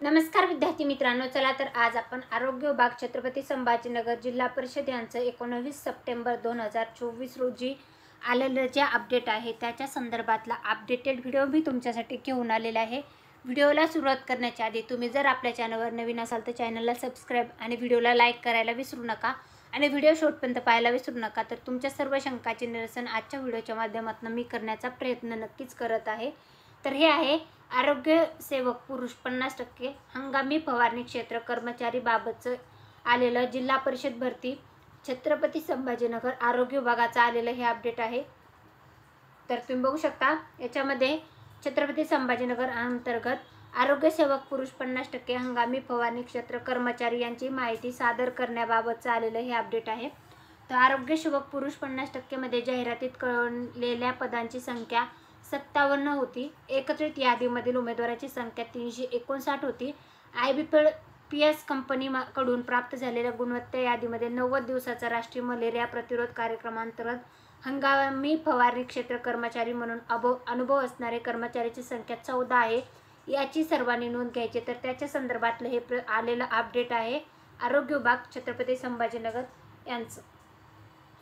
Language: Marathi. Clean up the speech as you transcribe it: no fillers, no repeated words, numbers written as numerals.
नमस्कार विद्यार्थी मित्रांनो, चला तर आज आपण आरोग्य विभाग छत्रपती संभाजीनगर जिल्हा परिषद यांचं 19 सप्टेंबर 2024 रोजी आलेलं जे अपडेट आहे त्याच्या संदर्भातला अपडेटेड व्हिडिओ मी तुमच्यासाठी घेऊन आलेला आहे। व्हिडिओला सुरुवात करण्याच्या आधी तुम्ही जर आपल्या चॅनलवर नवीन असाल तर चॅनलला सबस्क्राईब आणि व्हिडिओला लाईक करायला विसरू नका आणि व्हिडिओ शेवटपर्यंत पाहायला विसरू नका। तर तुमच्या सर्व शंकाचे निरसन आजच्या व्हिडिओच्या माध्यमातून मी करण्याचा प्रयत्न नक्कीच करत आहे। तर हे आहे आरोग्य सेवक पुरुष 50% हंगामी फवारणी क्षेत्र कर्मचारी बाबतचं आलेलं जिल्हा परिषद भरती छत्रपती संभाजीनगर आरोग्य विभागाचं आलेलं हे अपडेट आहे। तर तुम्ही बघू शकता याच्यामध्ये छत्रपती संभाजीनगर अंतर्गत आरोग्य सेवक पुरुष 50% हंगामी फवारणी क्षेत्र कर्मचारी यांची माहिती सादर करण्याबाबतचं आलेलं हे अपडेट आहे। तर आरोग्य सेवक पुरुष 50% मध्ये जाहिरातीत कळवलेल्या पदांची संख्या 57 होती। एकत्रित यादीमधील उमेदवारांची संख्या 359 होती। IBPS कंपनीकडून प्राप्त झालेल्या गुणवत्ता यादीमध्ये 90 दिवसाचा राष्ट्रीय मलेरिया प्रतिरोध कार्यक्रमांतर्गत हंगामी फवारणी क्षेत्र कर्मचारी म्हणून अनुभव असणारे कर्मचाऱ्यांची संख्या 14 आहे। याची सर्वांनी नोंद घ्यायची। तर त्याच्या संदर्भातलं हे आलेलं अपडेट आहे आरोग्य विभाग छत्रपती संभाजीनगर यांचं।